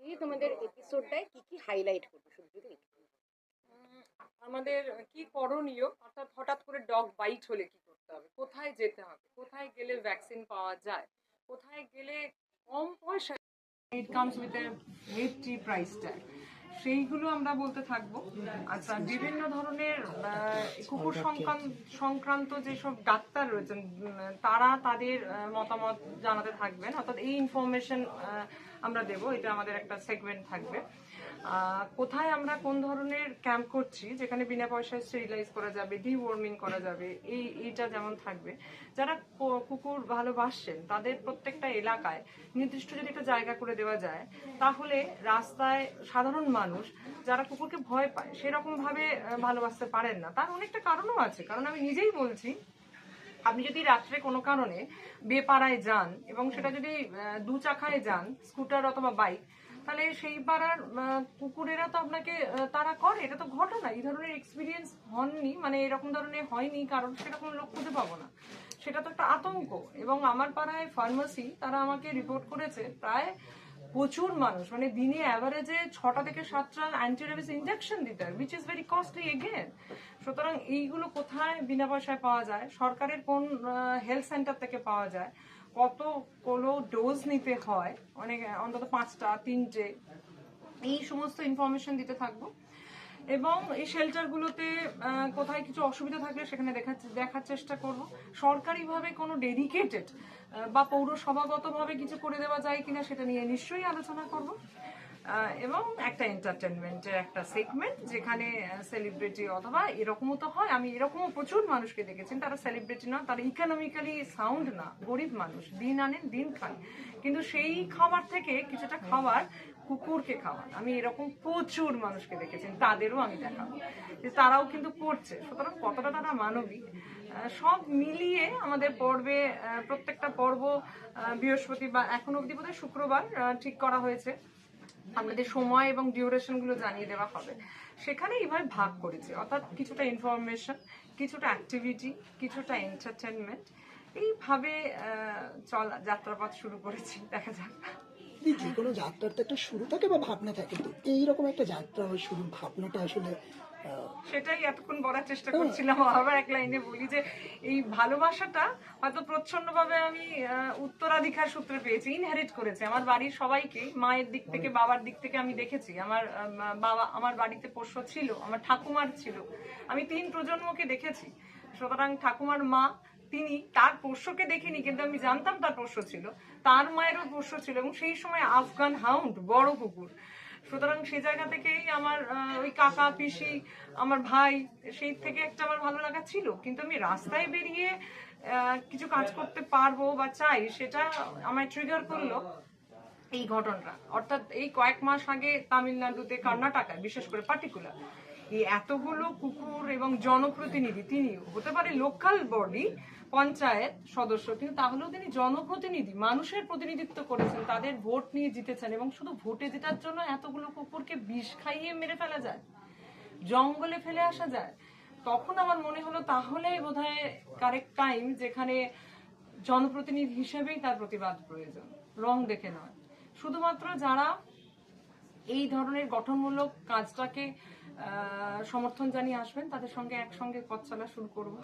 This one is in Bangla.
এই তোমাদের এপিসোডটায় কি হাইলাইট করবে শুধু যদি আমাদের কি করণীয়, অর্থাৎ হঠাৎ করে ডগ বাইট হলে কি করতে হবে, কোথায় যেতে হবে, কোথায় গেলে ভ্যাকসিন পাওয়া যায়, কোথায় গেলে কম পয়সা it comes with a hefty price tag, সেইগুলো আমরা বলতে থাকবো। আচ্ছা, বিভিন্ন ধরনের কুকুর সংক্রান্ত যেসব ডাক্তার রয়েছেন তারা তাদের মতামত জানাতে থাকবেন, অর্থাৎ এই ইনফরমেশন আমরা দেবো। এটা আমাদের একটা সেগমেন্ট থাকবে। কোথায় আমরা কোন ধরনের ক্যাম্প করছি যেখানে বিনা পয়সায় স্টেরিলাইজ করা যাবে, ডিওয়ার্মিং করা যাবে, এইটা যেমন থাকবে। যারা কুকুর ভালোবাসছেন তাদের প্রত্যেকটা এলাকায় নির্দিষ্ট যদি একটা জায়গা করে দেওয়া যায়, তাহলে রাস্তায় সাধারণ মানুষ যারা কুকুরকে ভয় পায় সেরকম ভাবে ভালোবাসতে পারেন না। তার অনেকটা কারণও আছে, কারণ আমি নিজেই বলছি, আপনি যদি রাত্রে কোনো কারণে বেপাড়ায় যান এবং সেটা যদি দু চাকায় যান, স্কুটার অথবা বাইক, তাহলে সেই পাড়ার কুকুরেরা তো আপনাকে তারা করে। এটা তো ঘটনা, এই ধরনের এক্সপিরিয়েন্স হননি, মানে এরকম ধরনের হয়নি, কারণ সেরকম লোক খুঁজে পাবো না। সেটা তো একটা আতঙ্ক। এবং আমার পাড়ায় ফার্মাসি, তারা আমাকে রিপোর্ট করেছে প্রায় প্রচুর মানুষ, মানে দিনে অ্যাভারেজে 6টা থেকে 7টা অ্যান্টিরেবিস ইনজেকশন দিতে হয়, which is very costly again. সুতরাং এইগুলো কোথায় বিনা পয়সায় পাওয়া যায়, সরকারের কোন হেলথ সেন্টার থেকে পাওয়া যায়, কতগুলো ডোজ নিতে হয়, অনেক অন্তত 5টা 3টে, এই সমস্ত ইনফরমেশন দিতে থাকবো। এবং এই শেল্টারগুলোতে কোথায় কিছু অসুবিধা থাকলে সেখানে দেখার চেষ্টা করব। সরকারিভাবে কোনো ডেডিকেটেড বা পৌরসভাগতভাবে কিছু করে দেওয়া যায় কিনা সেটা নিয়ে নিশ্চয়ই আলোচনা করব। এবং একটা এন্টারটেনমেন্টের একটা সেগমেন্ট যেখানে সেলিব্রিটি, অথবা এরকমও তো হয়, আমি এরকমও প্রচুর মানুষকে দেখেছেন, তারা সেলিব্রিটি না, তারা ইকোনমিক্যালি সাউন্ড না, গরিব মানুষ, দিন আনেন দিন খান, কিন্তু সেই খাবার থেকে কিছুটা খাবার কুকুরকে খাওয়ান। আমি এরকম প্রচুর মানুষকে দেখেছি, তাদেরও আমি দেখাবো যে তারাও কিন্তু করছে। সুতরাং কতটা তারা মানবিক, সব মিলিয়ে আমাদের পর্বে প্রত্যেকটা পর্ব বৃহস্পতি বা এখনো অবধি বোধহয় শুক্রবার ঠিক করা হয়েছে, আপনাদের সময় এবং ডিউরেশন গুলো জানিয়ে দেওয়া হবে। সেখানে এইভাবে ভাগ করেছি, অর্থাৎ কিছুটা ইনফরমেশন, কিছুটা অ্যাক্টিভিটি, কিছুটা এন্টারটেনমেন্ট, এইভাবে যাত্রাপথ শুরু করেছি। দেখা যাক। যে কোনো যাত্রার তো একটা শুরু থাকে বা ভাবনা থাকে, তো এইরকম একটা যাত্রা শুরুর ভাবনাটা আসলে সেটাই এতক্ষণ বলার চেষ্টা করছিলাম। আবার এক লাইনে বলি যে এই ভালোবাসাটা হয়তো প্রচ্ছন্নভাবে আমি উত্তরাধিকার সূত্রে পেয়েছি, ইনহেরিট করেছি। আমার বাড়ির সবাইকে, মায়ের দিক থেকে বাবার দিক থেকে আমি দেখেছি। আমার বাবা, আমার বাড়িতে পোষ্য ছিল, আমার ঠাকুমার ছিল, আমি 3 প্রজন্মকে দেখেছি। সুতরাং ঠাকুমার মা, তিনি তার পোষ্যকে দেখিনি, কিন্তু আমি জানতাম তার পোষ্য ছিল, তার মায়েরও পোষ্য ছিল, এবং সেই সময় আফগান হাউন্ড, বড় কুকুর। সুতরাং সেই জায়গা থেকেই আমার ওই কাকা পিসি, আমার ভাই, সেই থেকে একটা আমার ভালো লাগা ছিল। কিন্তু আমি রাস্তায় বেরিয়ে কিছু কাজ করতে পারবো বা চাই, সেটা আমায় ট্রিগার করলো এই ঘটনাটা। অর্থাৎ এই কয়েক মাস আগে তামিলনাড়ুতে, কর্ণাটকায় বিশেষ করে পার্টিকুলার, এই এতগুলো কুকুর এবং জনপ্রতিনিধি, তিনি হতে পারে লোকাল বডি পঞ্চায়েত সদস্য, কিন্তু তাহলেও তিনি জনপ্রতিনিধি, মানুষের প্রতিনিধিত্ব করেছেন, তাদের ভোট নিয়ে জিতেছেন, এবং শুধু ভোটে জেতার জন্য এতগুলো কুকুরকে বিষ খাইয়ে মেরে ফেলা যায়, জঙ্গলে ফেলে আসা যায়। তখন আমার মনে হলো তাহলে বোধহয় কারেক্ট টাইম, যেখানে জনপ্রতিনিধি হিসেবেই তার প্রতিবাদ প্রয়োজন, রং দেখে নয়। শুধুমাত্র যারা এই ধরনের গঠনমূলক কাজটাকে সমর্থন জানিয়ে আসবেন, তাদের সঙ্গে একসঙ্গে পথ চলা শুরু করবো।